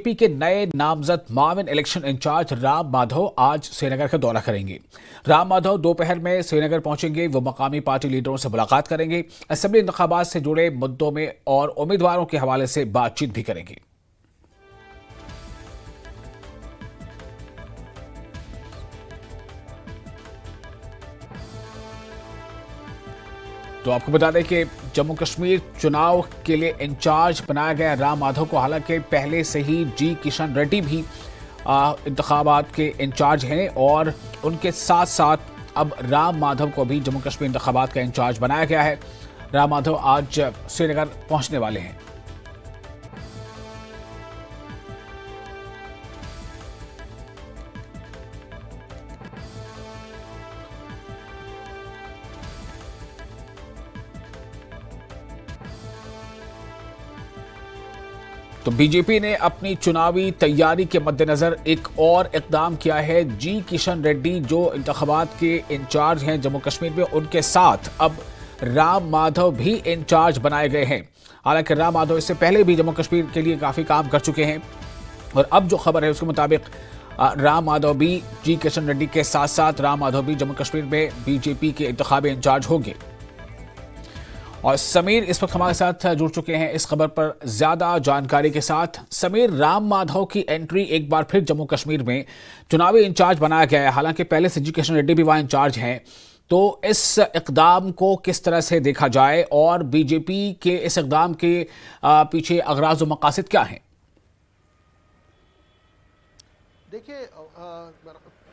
BJP के नए नामजद माविन इलेक्शन इंचार्ज राम माधव आज श्रीनगर का दौरा करेंगे। राम माधव दोपहर में श्रीनगर पहुंचेंगे। वो मकामी पार्टी लीडरों से मुलाकात करेंगे, असेंबली इंतखाबात से जुड़े मुद्दों में और उम्मीदवारों के हवाले से बातचीत भी करेंगे। तो आपको बता दें कि जम्मू कश्मीर चुनाव के लिए इंचार्ज बनाया गया राम माधव को। हालांकि पहले से ही जी किशन रेड्डी भी इंतखाबात के इंचार्ज हैं और उनके साथ साथ अब राम माधव को भी जम्मू कश्मीर इंतखाबात का इंचार्ज बनाया गया है। राम माधव आज श्रीनगर पहुंचने वाले हैं। तो बीजेपी ने अपनी चुनावी तैयारी के मद्देनजर एक और इकदाम किया है। जी किशन रेड्डी जो इंतखाबात के इंचार्ज हैं जम्मू कश्मीर में, उनके साथ अब राम माधव भी इंचार्ज बनाए गए हैं। हालांकि राम माधव इससे पहले भी जम्मू कश्मीर के लिए काफी काम कर चुके हैं और अब जो खबर है उसके मुताबिक राम माधव भी जी किशन रेड्डी के साथ साथ राम माधव भी जम्मू कश्मीर में बीजेपी के इंतखाबी इंचार्ज होंगे। और समीर इस वक्त हमारे साथ जुड़ चुके हैं इस खबर पर ज्यादा जानकारी के साथ। समीर, राम माधव की एंट्री एक बार फिर जम्मू कश्मीर में चुनावी इंचार्ज बनाया गया है। हालांकि पहले से जी किशन रेड्डी भी वहां इंचार्ज हैं, तो इस इकदाम को किस तरह से देखा जाए और बीजेपी के इस इकदाम के पीछे अगराज और मकासद क्या हैं? देखिए,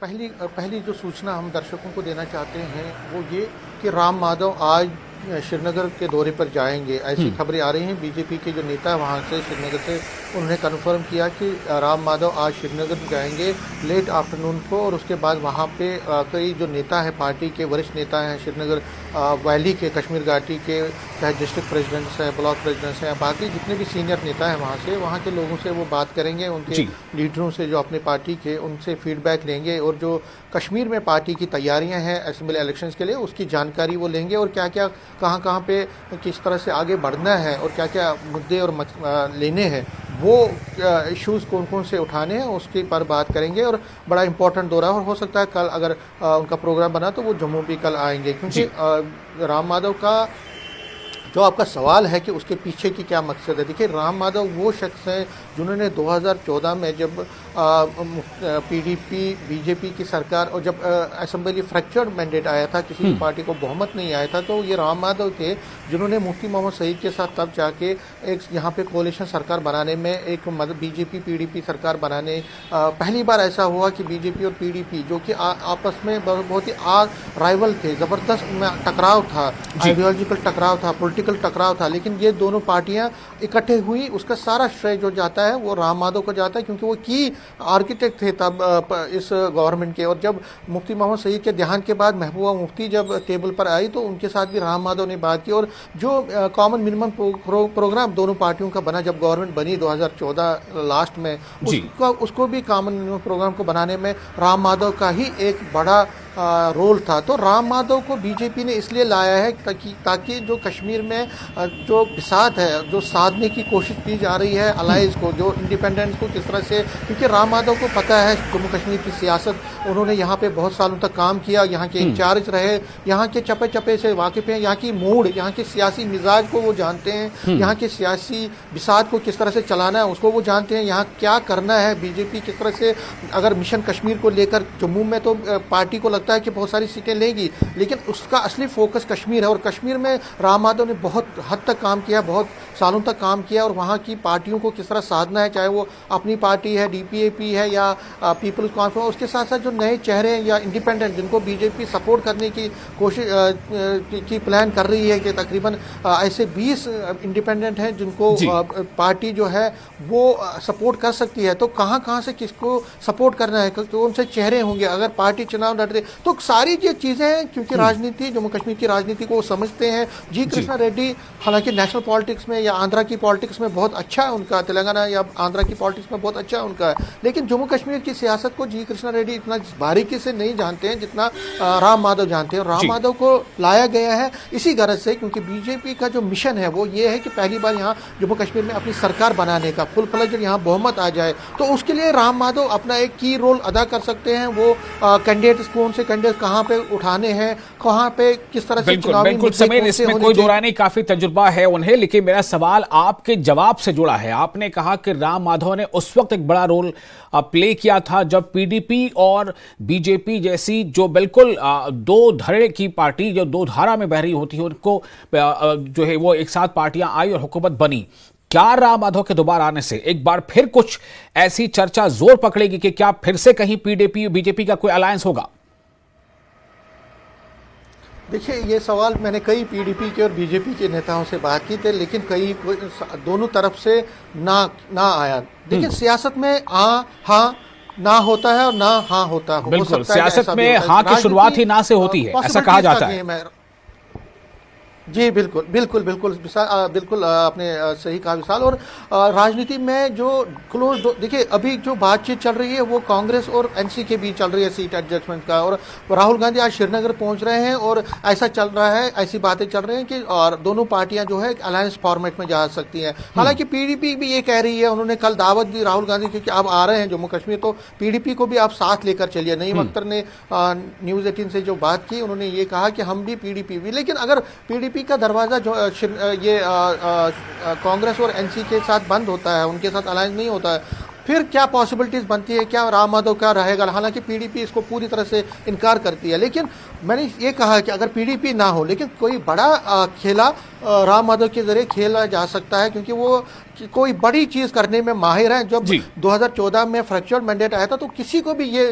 पहली जो सूचना हम दर्शकों को देना चाहते हैं वो ये कि राम माधव आज श्रीनगर के दौरे पर जाएंगे। ऐसी खबरें आ रही हैं। बीजेपी के जो नेता वहां से श्रीनगर से उन्होंने कन्फर्म किया कि राम माधव आज श्रीनगर जाएंगे लेट आफ्टरनून को, और उसके बाद वहां पे कई जो नेता हैं, पार्टी के वरिष्ठ नेता हैं श्रीनगर वैली के, कश्मीर घाटी के, चाहे डिस्ट्रिक्ट प्रेसिडेंट्स हैं, ब्लॉक प्रेसिडेंट्स हैं, बाकी जितने भी सीनियर नेता हैं वहाँ के लोगों से वो बात करेंगे, उनके लीडरों से जो अपने पार्टी के, उनसे फीडबैक लेंगे और जो कश्मीर में पार्टी की तैयारियां हैं असेंबली इलेक्शंस के लिए उसकी जानकारी वो लेंगे और क्या क्या कहाँ पे किस तरह से आगे बढ़ना है और क्या क्या मुद्दे और लेने हैं, वो इश्यूज़ कौन कौन से उठाने हैं उसके पर बात करेंगे। और बड़ा इंपॉर्टेंट दौरा और हो सकता है कल अगर उनका प्रोग्राम बना तो वो जम्मू भी कल आएंगे, क्योंकि राम माधव का जो आपका सवाल है कि उसके पीछे की क्या मकसद है। देखिए, राम माधव वो शख्स हैं जिन्होंने 2014 में जब पीडीपी बीजेपी की सरकार और जब असेंबली फ्रैक्चर्ड मैंडेट आया था, किसी भी पार्टी को बहुमत नहीं आया था, तो ये राम माधव थे जिन्होंने मुफ्ती मोहम्मद सईद के साथ तब जाके एक यहाँ पे कोalition सरकार बनाने में एक बीजेपी पीडीपी सरकार बनाने पहली बार ऐसा हुआ कि बीजेपी और पीडीपी जो कि आपस में बहुत ही राइवल थे, ज़बरदस्त टकराव था, आइडियोलॉजिकल टकराव था, पॉलिटिकल टकराव था, लेकिन ये दोनों पार्टियां इकट्ठे हुई। उसका सारा श्रेय जो जाता है वो राम माधव को जाता है, क्योंकि वो की आर्किटेक्ट थे तब इस गवर्नमेंट के। और जब मुफ्ती मोहम्मद सईद के देहांत के बाद महबूबा मुफ्ती जब टेबल पर आई तो उनके साथ भी राम माधव ने बात की और जो कॉमन मिनिमम प्रोग्राम दोनों पार्टियों का बना जब गवर्नमेंट बनी 2014 लास्ट में, उसको भी कॉमन मिनिमम प्रोग्राम को बनाने में राम माधव का ही एक बड़ा रोल था। तो राम माधव को बीजेपी ने इसलिए लाया है ताकि जो कश्मीर में जो बिसात है, जो साधने की कोशिश की जा रही है अलाइज को, जो इंडिपेंडेंस को किस तरह से, क्योंकि राम माधव को पता है जम्मू कश्मीर की सियासत, उन्होंने यहाँ पे बहुत सालों तक काम किया, यहाँ के इंचार्ज रहे, यहाँ के चप्पे चप्पे से वाकिफ हैं, यहाँ की मूड, यहाँ के सियासी मिजाज को वो जानते हैं, यहाँ के सियासी बिसात को किस तरह से चलाना है उसको वो जानते हैं, यहाँ क्या करना है बीजेपी किस तरह से। अगर मिशन कश्मीर को लेकर जम्मू में तो पार्टी को लगता है कि बहुत सारी सीटें लेगी, लेकिन उसका असली फोकस कश्मीर है और कश्मीर में राम माधव ने बहुत हद तक काम किया, बहुत सालों तक काम किया और वहाँ की पार्टियों को किस तरह साधना है, चाहे वो अपनी पार्टी है, डीपीएपी है या पीपल्स कॉन्फ्रेंस, उसके साथ साथ जो नए चेहरे हैं या इंडिपेंडेंट जिनको बीजेपी सपोर्ट करने की कोशिश की प्लान कर रही है कि तकरीबन ऐसे 20 इंडिपेंडेंट हैं जिनको पार्टी जो है वो सपोर्ट कर सकती है। तो कहाँ से किसको सपोर्ट करना है, कौन से चेहरे होंगे, अगर पार्टी चुनाव लड़ रही, तो सारी ये चीज़ें हैं, क्योंकि राजनीति, जम्मू कश्मीर की राजनीति को वो समझते हैं। जी कृष्णा रेड्डी हालांकि नेशनल पॉलिटिक्स में या आंध्रा की पॉलिटिक्स में बहुत अच्छा है उनका, तेलंगाना या आंध्रा की पॉलिटिक्स में बहुत अच्छा है उनका, लेकिन जम्मू कश्मीर की सियासत को जी कृष्णा रेड्डी इतना बारीकी से नहीं जानते हैं जितना राम माधव जानते हैं। राम माधव को लाया गया है इसी गरज से, क्योंकि बीजेपी का जो मिशन है वो ये है कि पहली बार यहाँ जम्मू कश्मीर में अपनी सरकार बनाने का, फुल फ्लेज यहाँ बहुमत आ जाए, तो उसके लिए राम माधव अपना एक की रोल अदा कर सकते हैं। वो कैंडिडेट कौन से कैंडिडेट कहाँ पे उठाने हैं, कहाँ पे किस तरह से चुनावी बिल्कुल समीर, इसमें कोई दो राय नहीं, काफी तजुर्बा है उन्हें, लेकिन मेरा सवाल आपके जवाब से जुड़ा है। आपने कहा कि राम माधव ने उस वक्त एक बड़ा रोल प्ले किया था जब पीडीपी और बीजेपी जैसी जो बिल्कुल दो धड़े की पार्टी, जो दो धारा में बह रही होती है, उनको जो है वो एक साथ पार्टियां आई और हुकूमत बनी। क्या राम माधव के दोबारा आने से एक बार फिर कुछ ऐसी चर्चा जोर पकड़ेगी कि क्या फिर से कहीं पीडीपी बीजेपी का कोई अलायंस होगा? देखिए, ये सवाल मैंने कई पीडीपी के और बीजेपी के नेताओं से बात की थे, लेकिन कई दोनों तरफ से ना आया। देखिए, सियासत में हाँ ना होता है और ना हाँ होता है। बिल्कुल, सियासत में हाँ की शुरुआत ही ना से होती है, ऐसा कहा जाता है। जी बिल्कुल बिल्कुल बिल्कुल बिल्कुल आपने सही कहा विशाल। और राजनीति में जो क्लोज, देखिए अभी जो बातचीत चल रही है वो कांग्रेस और एनसी के बीच चल रही है सीट एडजस्टमेंट का, और राहुल गांधी आज श्रीनगर पहुंच रहे हैं और ऐसा चल रहा है, ऐसी बातें चल रही हैं कि और दोनों पार्टियां जो है अलायंस फॉर्मेट में जा सकती हैं। हालांकि पीडीपी भी ये कह रही है, उन्होंने कल दावत दी राहुल गांधी की कि आप आ रहे हैं जम्मू कश्मीर तो पीडीपी को भी आप साथ लेकर चलिए। नईम अख्तर ने न्यूज़ 18 से जो बात की, उन्होंने ये कहा कि हम भी पीडीपी भी, लेकिन अगर पीडीपी का दरवाजा जो ये कांग्रेस और एनसी के साथ बंद होता है, उनके साथ अलायंस नहीं होता है, फिर क्या पॉसिबिलिटीज बनती है, क्या राम माधव क्या रहेगा? हालांकि पीडीपी इसको पूरी तरह से इनकार करती है, लेकिन मैंने ये कहा कि अगर पीडीपी ना हो, लेकिन कोई बड़ा खेला राम माधव के जरिए खेला जा सकता है, क्योंकि वो कोई बड़ी चीज करने में माहिर है। जब 2014 में फ्रैक्चर्ड मैंडेट आया था तो किसी को भी ये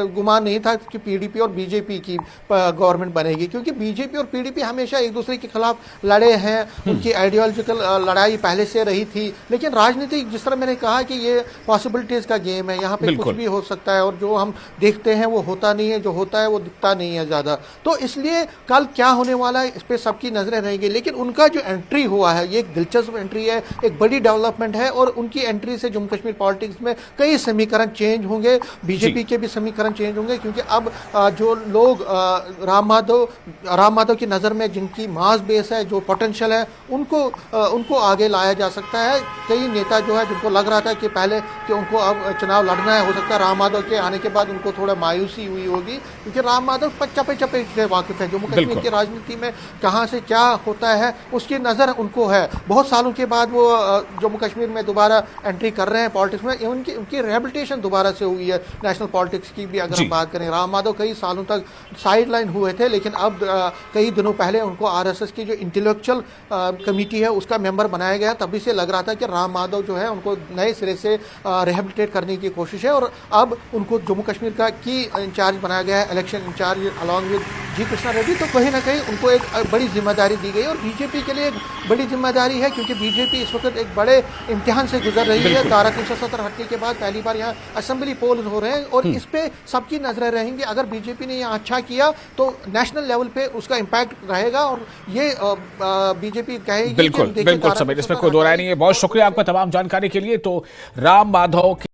गुमान नहीं था कि पीडीपी और बीजेपी की गवर्नमेंट बनेगी, क्योंकि बीजेपी और पीडीपी हमेशा एक दूसरे के खिलाफ लड़े हैं, उनकी आइडियोलॉजिकल लड़ाई पहले से रही थी। लेकिन राजनीति, जिस तरह मैंने कहा कि ये पॉसिबिलिटीज का गेम है, यहाँ पे कुछ भी हो सकता है, और जो हम देखते हैं वो होता नहीं है, जो होता है वो दिखता नहीं है ज्यादा। तो इसलिए कल क्या होने वाला है इस पे सबकी नजरें रहेंगी, लेकिन उनका जो एंट्री हुआ है ये एक दिलचस्प एंट्री है, एक बड़ी डेवलपमेंट है, और उनकी एंट्री से जम्मू कश्मीर पॉलिटिक्स में कई समीकरण चेंज होंगे, बीजेपी के भी समीकरण चेंज होंगे, क्योंकि अब जो लोग राम माधव की नज़र में जिनकी मास बेस है, जो पोटेंशियल है, उनको आगे लाया जा सकता है। कई नेता जो है जिनको लग रहा था कि पहले कि उनको अब चुनाव लड़ना है, हो सकता है राम माधव के आने के बाद उनको थोड़ा मायूसी हुई होगी, क्योंकि राम माधव चपे से वाकिफ है, जम्मू कश्मीर की राजनीति में कहाँ से क्या होता है उसकी नज़र उनको है। बहुत सालों के बाद वो जम्मू कश्मीर में दोबारा एंट्री कर रहे हैं पॉलिटिक्स में, उनकी रिहेबिलिटेशन दोबारा से हुई है नेशनल पॉलिटिक्स की भी अगर हम बात करें। राम माधव कई सालों तक साइड लाइन हुए थे, लेकिन अब कई दिनों पहले उनको आरएसएस की जो इंटेलेक्चुअल कमेटी है उसका मेंबर बनाया गया, तभी से लग रहा था कि राम माधव जो है उनको नए सिरे से रिहेबिलिटेट करने की कोशिश है, और अब उनको जम्मू कश्मीर का की इंचार्ज बनाया गया है, इलेक्शन इंचार्ज अलॉन्ग विद जी कृष्णा रेड्डी। तो कहीं ना कहीं उनको एक बड़ी जिम्मेदारी दी गई, और बीजेपी के लिए एक बड़ी जिम्मेदारी है, क्योंकि बीजेपी इस वक्त एक बड़े इम्तिहान से गुजर रही है। धारा 370 हटने के बाद पहली बार यहाँ असेंबली पोल हो रहे हैं, और इस पे सबकी नजरें रहेंगी। अगर बीजेपी ने यहाँ अच्छा किया तो नेशनल लेवल पे उसका इम्पैक्ट रहेगा, और ये बीजेपी कहेगी। बिल्कुल समीर, इसमें कोई दो राय नहीं है। बहुत शुक्रिया आपका तमाम जानकारी के लिए। तो राम माधव